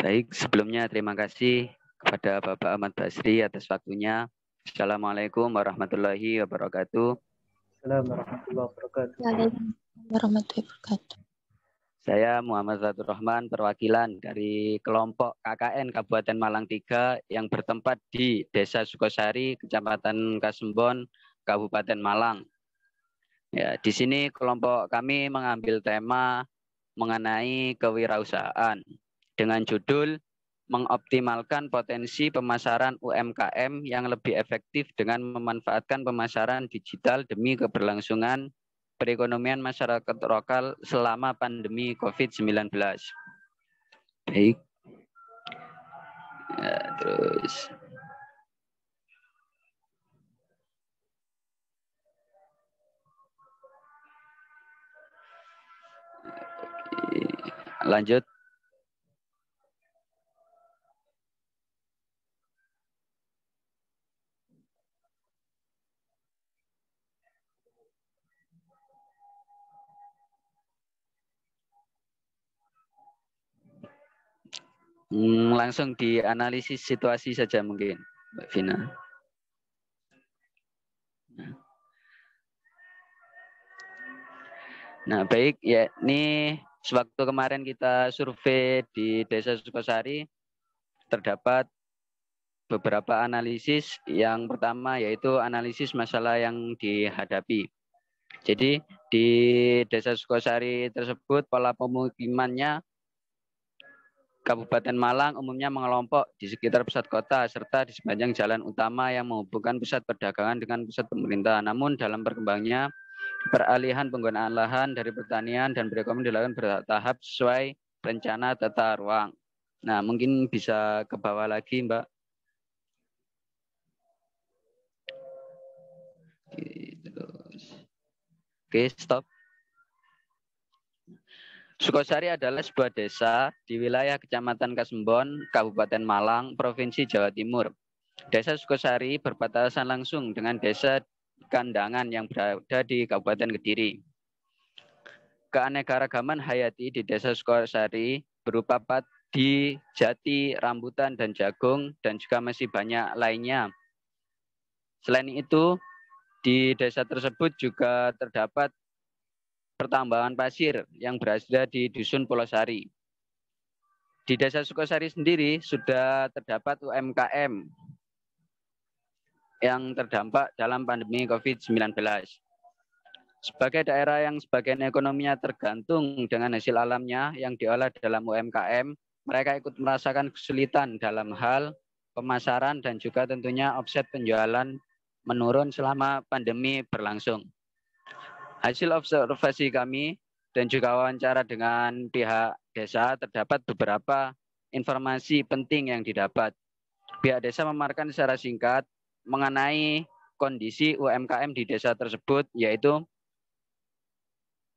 Baik, sebelumnya terima kasih kepada Bapak Ahmad Basri atas waktunya. Assalamualaikum warahmatullahi wabarakatuh. Assalamualaikum warahmatullahi wabarakatuh. Waalaikumsalam warahmatullahi wabarakatuh. Saya Muhammad Fatur Rahman, perwakilan dari kelompok KKN Kabupaten Malang 3 yang bertempat di Desa Sukosari, Kecamatan Kasembon, Kabupaten Malang. Ya, di sini kelompok kami mengambil tema mengenai kewirausahaan dengan judul mengoptimalkan potensi pemasaran UMKM yang lebih efektif dengan memanfaatkan pemasaran digital demi keberlangsungan perekonomian masyarakat lokal selama pandemi COVID-19. Baik. Ya, terus. Lanjut. Langsung dianalisis situasi saja mungkin, Mbak Vina. Nah, baik ya, ini sewaktu kemarin kita survei di Desa Sukosari terdapat beberapa analisis. Yang pertama yaitu analisis masalah yang dihadapi. Jadi di Desa Sukosari tersebut pola pemukimannya Kabupaten Malang umumnya mengelompok di sekitar pusat kota serta di sepanjang jalan utama yang menghubungkan pusat perdagangan dengan pusat pemerintah. Namun dalam perkembangannya peralihan penggunaan lahan dari pertanian dan perekonomian dilakukan bertahap sesuai rencana tata ruang. Nah, mungkin bisa ke bawah lagi, Mbak. Oke, stop. Sukosari adalah sebuah desa di wilayah Kecamatan Kasembon, Kabupaten Malang, Provinsi Jawa Timur. Desa Sukosari berbatasan langsung dengan desa Kandangan yang berada di Kabupaten Kediri. Keanekaragaman hayati di Desa Sukosari berupa padi, jati, rambutan, dan jagung, dan juga masih banyak lainnya. Selain itu, di desa tersebut juga terdapat pertambangan pasir yang berada di Dusun Pulosari. Di Desa Sukosari sendiri sudah terdapat UMKM yang terdampak dalam pandemi COVID-19. Sebagai daerah yang sebagian ekonominya tergantung dengan hasil alamnya yang diolah dalam UMKM, mereka ikut merasakan kesulitan dalam hal pemasaran dan juga tentunya omset penjualan menurun selama pandemi berlangsung. Hasil observasi kami dan juga wawancara dengan pihak desa terdapat beberapa informasi penting yang didapat. Pihak desa memaparkan secara singkat mengenai kondisi UMKM di desa tersebut, yaitu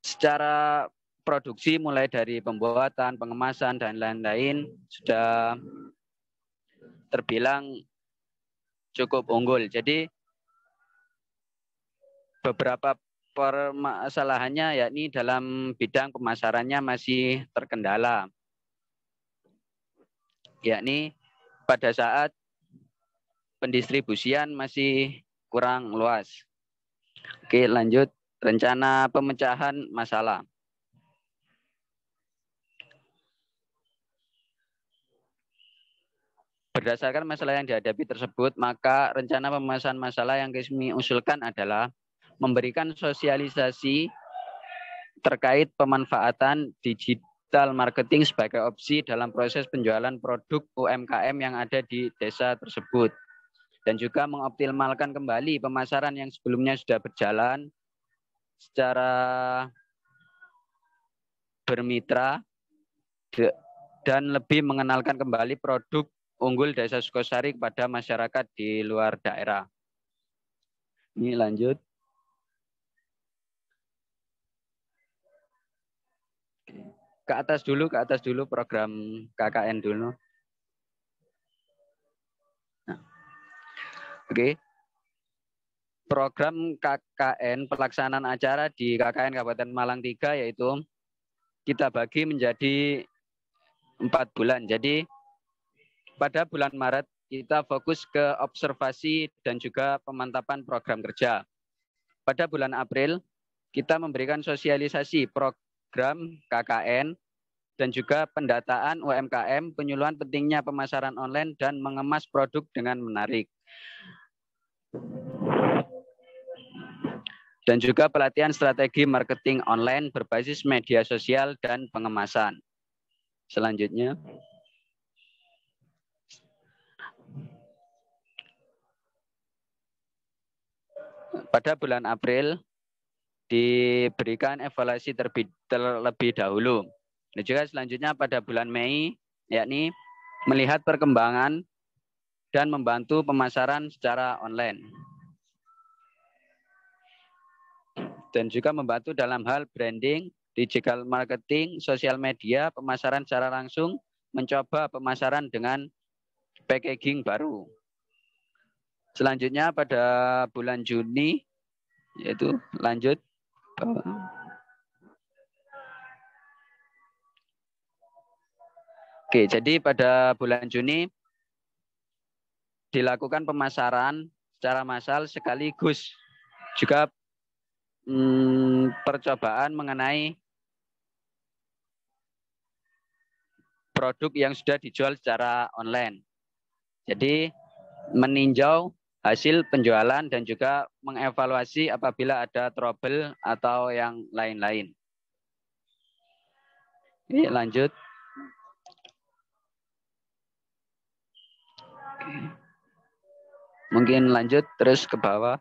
secara produksi mulai dari pembuatan, pengemasan, dan lain-lain sudah terbilang cukup unggul. Jadi beberapa permasalahannya yakni dalam bidang pemasarannya masih terkendala, yakni pada saat pendistribusian masih kurang luas. Oke, lanjut. Rencana pemecahan masalah. Berdasarkan masalah yang dihadapi tersebut, maka rencana pemecahan masalah yang kami usulkan adalah memberikan sosialisasi terkait pemanfaatan digital marketing sebagai opsi dalam proses penjualan produk UMKM yang ada di desa tersebut. Dan juga mengoptimalkan kembali pemasaran yang sebelumnya sudah berjalan secara bermitra dan lebih mengenalkan kembali produk unggul Desa Sukosari kepada masyarakat di luar daerah. Ini lanjut. Ke atas dulu program KKN dulu. Nah. Oke. Program KKN pelaksanaan acara di KKN Kabupaten Malang 3 yaitu kita bagi menjadi 4 bulan. Jadi pada bulan Maret kita fokus ke observasi dan juga pemantapan program kerja. Pada bulan April kita memberikan sosialisasi program KKN dan juga pendataan UMKM, penyuluhan pentingnya pemasaran online dan mengemas produk dengan menarik. Dan juga pelatihan strategi marketing online berbasis media sosial dan pengemasan. Selanjutnya. Pada bulan April diberikan evaluasi terlebih dahulu. Dan juga selanjutnya pada bulan Mei, yakni melihat perkembangan dan membantu pemasaran secara online. Dan juga membantu dalam hal branding, digital marketing, sosial media, pemasaran secara langsung, mencoba pemasaran dengan packaging baru. Selanjutnya pada bulan Juni, yaitu lanjut. Oke, jadi pada bulan Juni dilakukan pemasaran secara massal sekaligus juga percobaan mengenai produk yang sudah dijual secara online. Jadi meninjau hasil penjualan dan juga mengevaluasi apabila ada trouble atau yang lain-lain. Oke, lanjut. Oke. Mungkin lanjut terus ke bawah.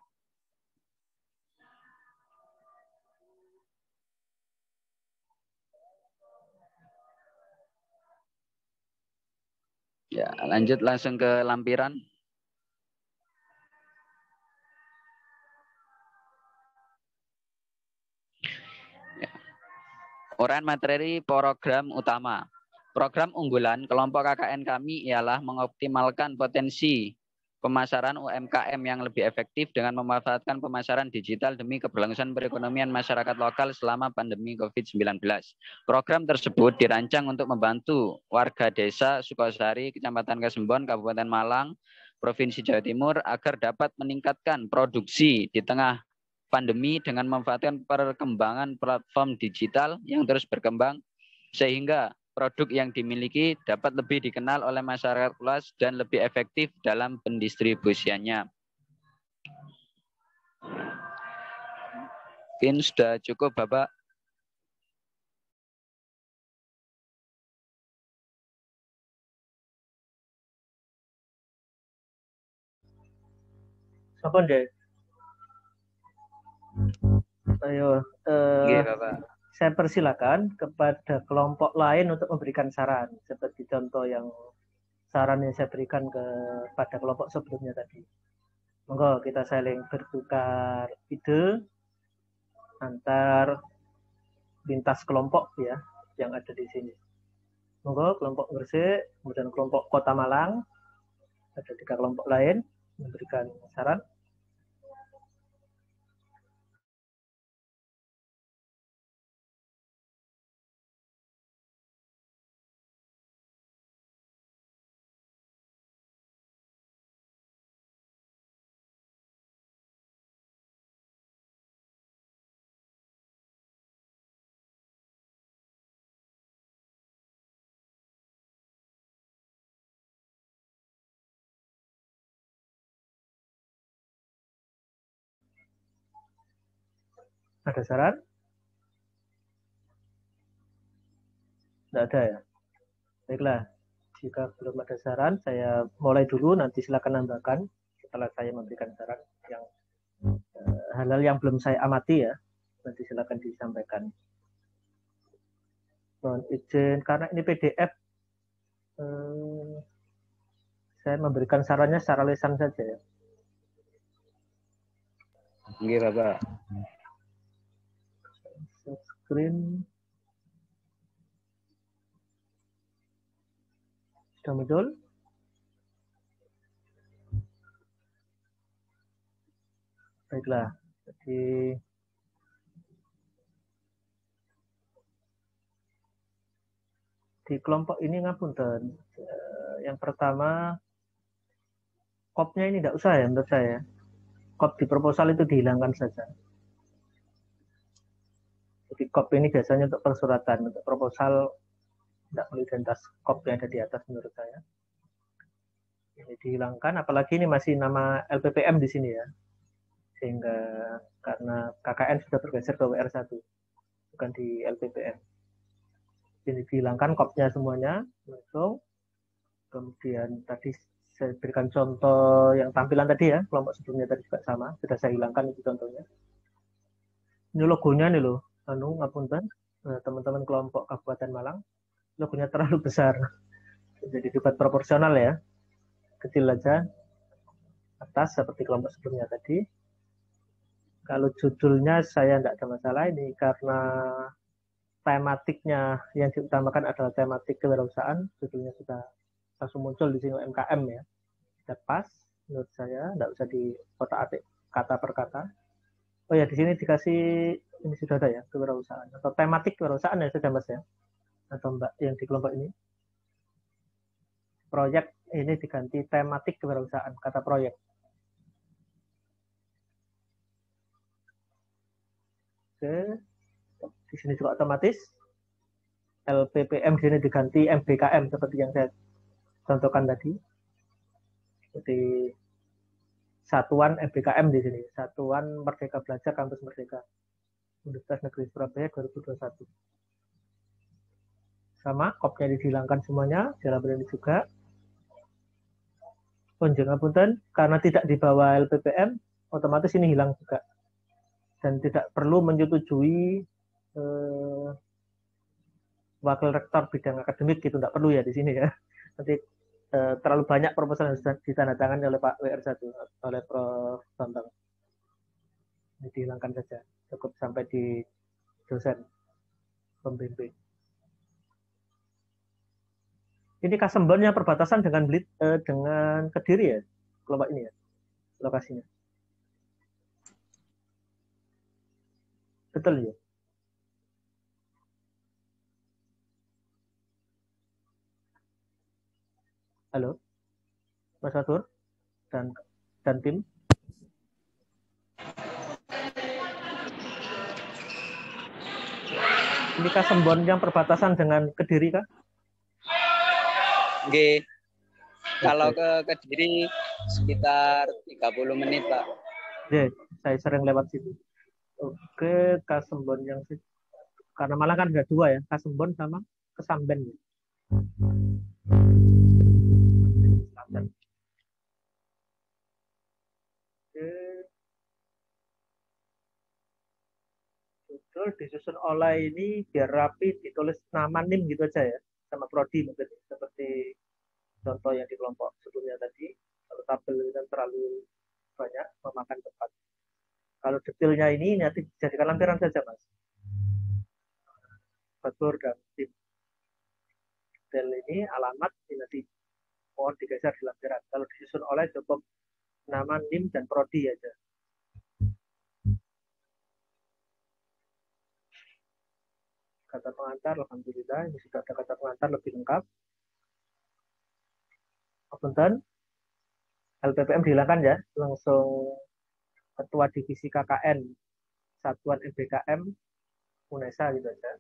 Ya, lanjut langsung ke lampiran. Ya. Uraian materi program utama. Program unggulan kelompok KKN kami ialah mengoptimalkan potensi pemasaran UMKM yang lebih efektif dengan memanfaatkan pemasaran digital demi keberlangsungan perekonomian masyarakat lokal selama pandemi COVID-19. Program tersebut dirancang untuk membantu warga desa Sukosari, Kecamatan Kasembon, Kabupaten Malang, Provinsi Jawa Timur agar dapat meningkatkan produksi di tengah pandemi dengan memanfaatkan perkembangan platform digital yang terus berkembang sehingga produk yang dimiliki dapat lebih dikenal oleh masyarakat luas dan lebih efektif dalam pendistribusiannya. Mungkin sudah cukup, Bapak. Apa deh? Ayo, Bapak. saya persilakan kepada kelompok lain untuk memberikan saran, seperti contoh yang saran yang saya berikan kepada kelompok sebelumnya tadi. Monggo kita saling bertukar ide antar lintas kelompok ya yang ada di sini. Monggo kelompok Gresik, kemudian kelompok Kota Malang, ada 3 kelompok lain memberikan saran. Ada saran? Tidak ada ya? Baiklah, jika belum ada saran, saya mulai dulu, nanti silakan nambahkan setelah saya memberikan saran yang hal-hal yang belum saya amati ya, nanti silakan disampaikan. Mohon izin, karena ini PDF, saya memberikan sarannya secara lisan saja ya. Oke, Bapak. Screen sudah muncul. Baiklah, jadi di kelompok ini ngapunten, Yang pertama, kopnya ini tidak usah ya menurut saya. Kop di proposal itu dihilangkan saja. Jadi kop ini biasanya untuk persuratan, untuk proposal tidak perlu identitas kop yang ada di atas menurut saya. Ini dihilangkan, apalagi ini masih nama LPPM di sini ya. Sehingga karena KKN sudah bergeser ke WR1, bukan di LPPM. Ini dihilangkan kopnya semuanya langsung. Kemudian tadi saya berikan contoh yang tampilan tadi ya, kelompok sebelumnya tadi juga sama, sudah saya hilangkan itu contohnya. Ini logonya nih loh, ngapunten, teman-teman kelompok Kabupaten Malang, logonya terlalu besar, jadi dibuat proporsional ya, kecil aja atas seperti kelompok sebelumnya tadi. Kalau judulnya saya tidak ada masalah ini karena tematiknya yang diutamakan adalah tematik kewirausahaan, judulnya sudah langsung muncul di sini UMKM ya, sudah pas menurut saya, tidak usah di kotak-atik kata per kata. Oh ya, di sini dikasih ini sudah ada ya, kewirausahaan atau tematik kewirausahaan ya sudah Mas ya, atau Mbak yang di kelompok ini. Proyek ini diganti tematik kewirausahaan, kata proyek. Oke, di sini juga otomatis. LPPM di sini diganti MBKM seperti yang saya contohkan tadi. Jadi satuan MBKM di sini, Satuan Merdeka Belajar Kampus Merdeka, Universitas Negeri Surabaya 2021. Sama, kopnya dihilangkan semuanya, dalam ini juga. Punten, karena tidak di bawah LPPM, otomatis ini hilang juga. Dan tidak perlu menyetujui wakil rektor bidang akademik gitu, tidak perlu ya di sini ya. Nanti terlalu banyak proposal yang sudah ditandatangani oleh Pak WR1, oleh Prof. Bambang. Ini dihilangkan saja, cukup sampai di dosen pembimbing. Ini Kasembon yang perbatasan dengan dengan Kediri ya, kelompok ini ya, lokasinya. Betul ya? Halo, Mas Fatur dan tim. Ini Kasembon yang perbatasan dengan Kediri kah? Oke. Kalau ke Kediri sekitar 30 menit, Pak. Oke, saya sering lewat situ. Oke, Kasembon yang karena malah kan ada dua ya, Kasembon sama Kesamben. Oke. Judul disusun oleh ini biar rapi, ditulis nama NIM gitu aja ya, sama prodi mungkin seperti contoh yang di kelompok sebelumnya tadi. Kalau tabel kan terlalu banyak memakan tempat. Kalau detailnya ini nanti dijadikan lampiran saja Mas. Fatur dan tim. Detail ini alamat ini nanti mohon digeser di lampiran. Kalau disusun oleh cukup nama NIM dan prodi aja. Kata pengantar, alhamdulillah ini sudah ada kata pengantar lebih lengkap. Punten, LPPM dihilangkan ya, langsung ketua divisi KKN Satuan MBKM UNESA gitu aja.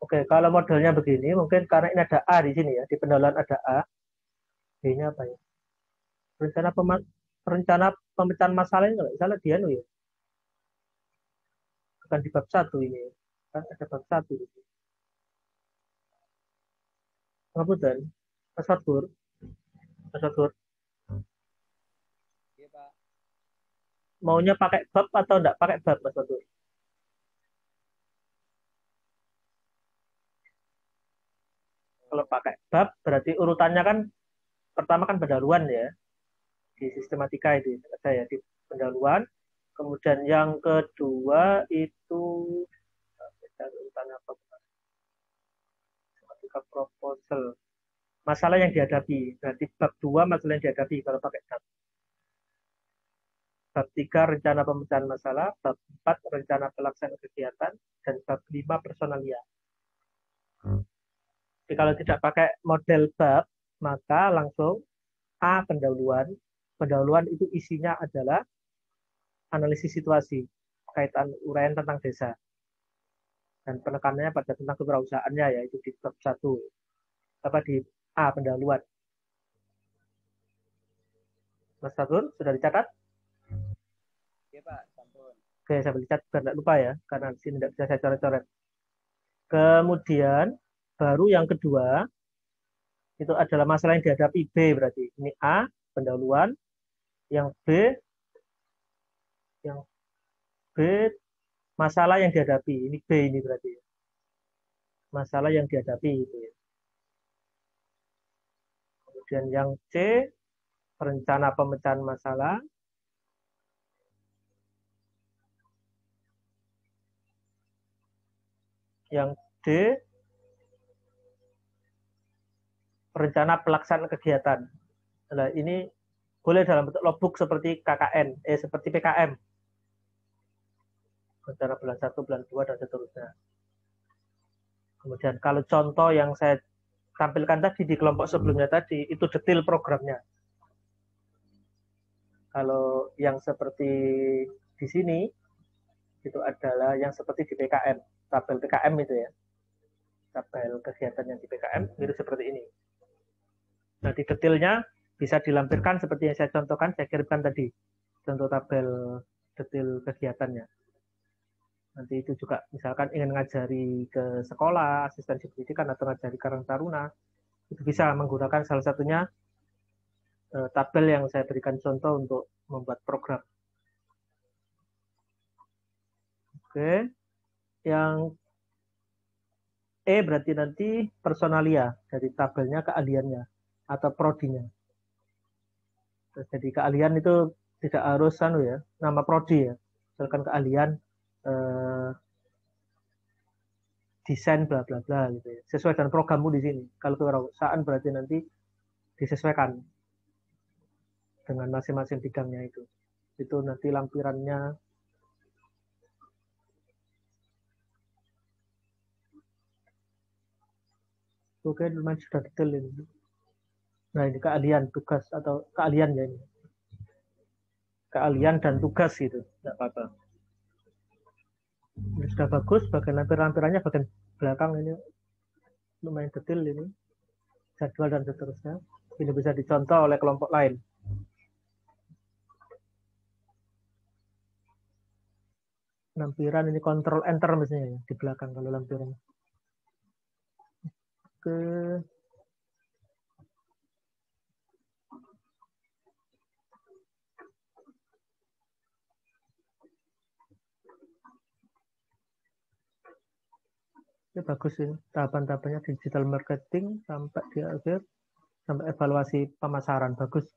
Oke, kalau modelnya begini, mungkin karena ini ada A di sini ya, di pendahuluan ada A. B-nya apa ya? Rencana pemecahan masalah ini kalau salah dia ya. Bukan di bab 1 ini. Kan ada bab 1 di sini. Ngapunten, Mas Fatur. Mas Fatur. Iya, Pak. Maunya pakai bab atau enggak pakai bab, Mas Fatur? Kalau pakai bab berarti urutannya kan pertama kan pendahuluan ya. di sistematika itu saya di pendahuluan. Kemudian yang kedua itu sistematika proposal. Masalah yang dihadapi. Berarti bab 2 masalah yang dihadapi kalau pakai bab. Bab 3 rencana pemecahan masalah, bab 4 rencana pelaksanaan kegiatan, dan bab 5 personalia. Jadi kalau tidak pakai model bab, maka langsung A pendahuluan. Pendahuluan itu isinya adalah analisis situasi, kaitan uraian tentang desa. Dan penekanannya pada tentang kewirausahaannya, yaitu di bab 1. Apa di A pendahuluan. Mas Fatur, sudah dicatat? Oke Pak, sampun. Oke, saya dicatat biar tidak lupa ya, karena di sini tidak bisa saya coret-coret. Kemudian, baru yang kedua, itu adalah masalah yang dihadapi B berarti. Ini A, pendahuluan. Yang B, masalah yang dihadapi. Ini B ini berarti. Masalah yang dihadapi itu ya. Kemudian yang C, rencana pemecahan masalah. Yang D, rencana pelaksanaan kegiatan. Nah, ini boleh dalam bentuk logbook seperti KKN, seperti PKM. Rencana bulan 1, bulan 2, dan seterusnya. Kemudian kalau contoh yang saya tampilkan tadi di kelompok sebelumnya tadi, itu detail programnya. Kalau yang seperti di sini, itu adalah yang seperti di PKM, tabel PKM itu ya. Tabel kegiatan yang di PKM, itu seperti ini. Nanti detailnya bisa dilampirkan seperti yang saya contohkan, saya kirimkan tadi. Contoh tabel detail kegiatannya. Nanti itu juga misalkan ingin ngajari ke sekolah, asistensi pendidikan, atau ngajari Karang Taruna, itu bisa menggunakan salah satunya tabel yang saya berikan contoh untuk membuat program. Oke, yang E berarti nanti personalia, dari tabelnya keahliannya atau prodinya. Jadi keahlian itu tidak harus ya, nama prodi ya. Misalkan keahlian desain bla bla bla gitu ya. Sesuai dengan programmu di sini. Kalau kewirausahaan berarti nanti disesuaikan dengan masing-masing bidangnya itu. Itu nanti lampirannya. Oke, lumayan sudah detail ini. Nah, ini keahlian, tugas, atau keahlian ya ini. Keahlian dan tugas gitu. Tidak apa-apa. Ini sudah bagus, bagian lampiran-lampirannya bagian belakang ini lumayan detail ini. Jadwal dan seterusnya. Ini bisa dicontoh oleh kelompok lain. Lampiran ini kontrol enter misalnya di belakang kalau lampiran. Oke. Ini bagus ini tahapan-tahapannya digital marketing sampai di akhir sampai evaluasi pemasaran bagus.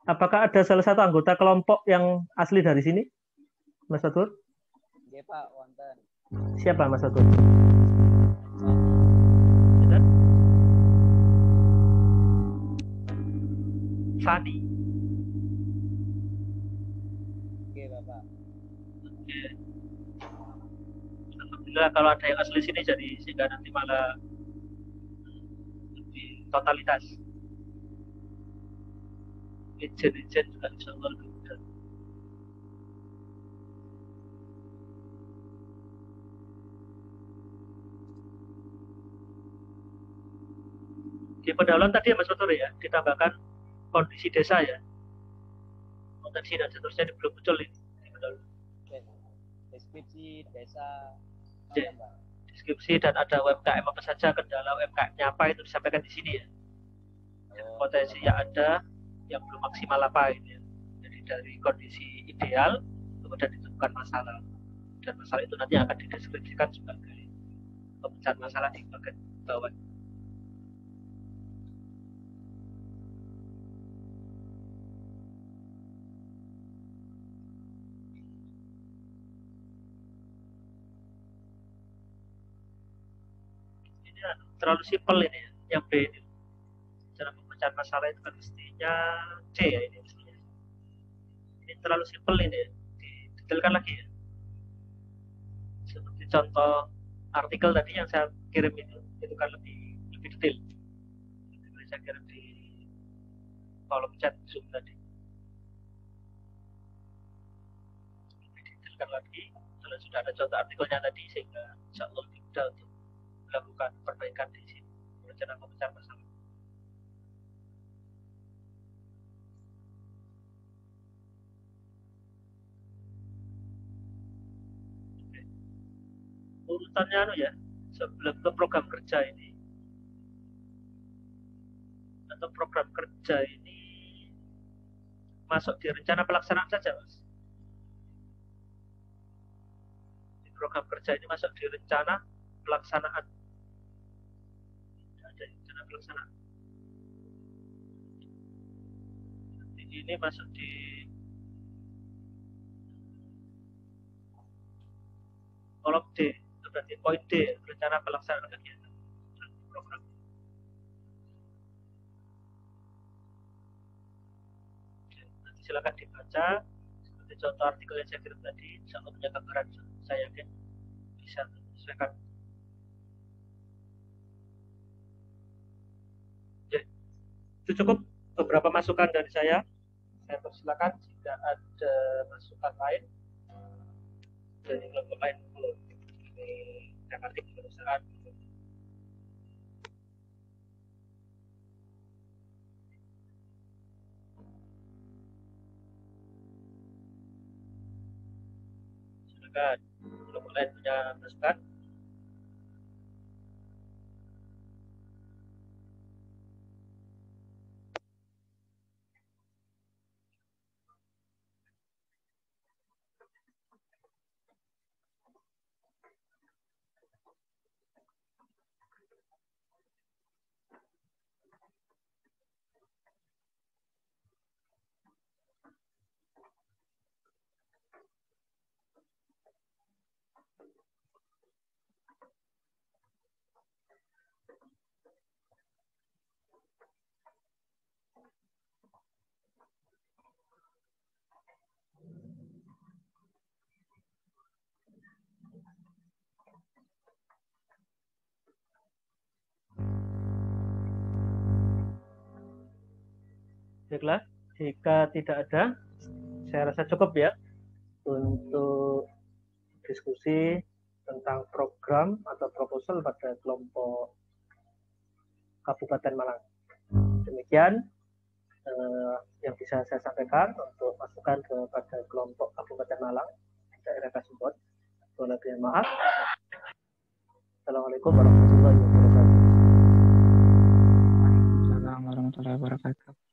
Apakah ada salah satu anggota kelompok yang asli dari sini, Mas Fatur? Nggih Pak, wonten. Siapa Mas Fatur? Sani. Oke Bapak. Alhamdulillah kalau ada yang asli sini jadi sehingga nanti malah lebih totalitas. Ijen juga insya Allah lebih mudah. Di pendahuluan tadi ya Mas Fatur ya, ditambahkan kondisi desa ya. Potensi dan seterusnya ini belum muncul ini di pendahuluan. Deskripsi desa. Ya. Deskripsi dan ada UMKM apa saja, kendala UMKM-nya apa itu disampaikan di sini ya. Potensi yang ada, yang belum maksimal apa ini. Jadi dari kondisi ideal, kemudian ditemukan masalah. Dan masalah itu nanti akan dideskripsikan sebagai pemecahan masalah di bagian bawah. terlalu simpel ini ya. Yang B ini. Cara pemecahan masalah itu kan mestinya C ya ini mestinya. Ini terlalu simpel ini ya. Didetailkan lagi ya. Seperti contoh artikel tadi yang saya kirim itu kan lebih detail. Itu saya kirim di kolom chat Zoom tadi. Lebih detailkan lagi. Kalau sudah ada contoh artikelnya tadi sehingga insya Allah lebih mudah untuk melakukan perbaikan di sini. Rencana pemecahan masalah. Urutannya ya sebelum ke program kerja ini atau program kerja ini masuk di rencana pelaksanaan saja Mas. Di program kerja ini masuk di rencana pelaksanaan. Ada rencana pelaksanaan. Ini masuk di kolom D. Berarti poin D, rencana pelaksanaan kegiatan program. Nanti silakan dibaca seperti contoh artikel yang saya kirim tadi, insya Allah punya gambaran, saya yakin bisa menyesuaikan. Itu cukup beberapa masukan dari saya. Saya persilakan jika ada masukan lain dari kelompok lain belum. Dan arti perusahaan silakan kelompok lain punya masukan. Baiklah, jika tidak ada, saya rasa cukup ya untuk diskusi tentang program atau proposal pada kelompok Kabupaten Malang. Demikian yang bisa saya sampaikan untuk masukan kepada kelompok Kabupaten Malang daerah Kasumbon. Maaf. Assalamualaikum warahmatullahi wabarakatuh. Waalaikumsalam warahmatullahi wabarakatuh.